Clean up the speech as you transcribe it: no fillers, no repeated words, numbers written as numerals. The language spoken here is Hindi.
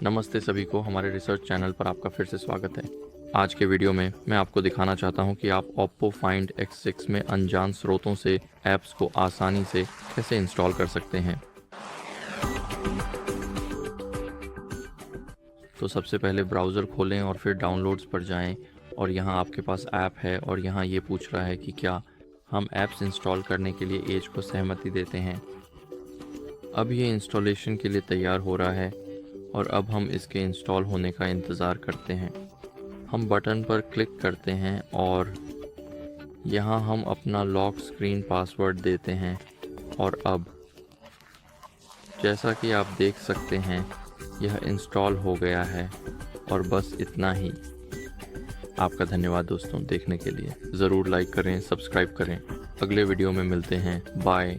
नमस्ते सभी को, हमारे रिसर्च चैनल पर आपका फिर से स्वागत है। आज के वीडियो में मैं आपको दिखाना चाहता हूं कि आप OPPO Find X6 में अनजान स्रोतों से ऐप्स को आसानी से कैसे इंस्टॉल कर सकते हैं। तो सबसे पहले ब्राउज़र खोलें और फिर डाउनलोड्स पर जाएं और यहां आपके पास ऐप है और यहां ये पूछ रहा है कि क्या हम ऐप्स इंस्टॉल करने के लिए एज को सहमति देते हैं। अब ये इंस्टॉलेशन के लिए तैयार हो रहा है और अब हम इसके इंस्टॉल होने का इंतज़ार करते हैं। हम बटन पर क्लिक करते हैं और यहाँ हम अपना लॉक स्क्रीन पासवर्ड देते हैं और अब जैसा कि आप देख सकते हैं यह इंस्टॉल हो गया है और बस इतना ही। आपका धन्यवाद दोस्तों देखने के लिए। ज़रूर लाइक करें, सब्सक्राइब करें। अगले वीडियो में मिलते हैं। बाय।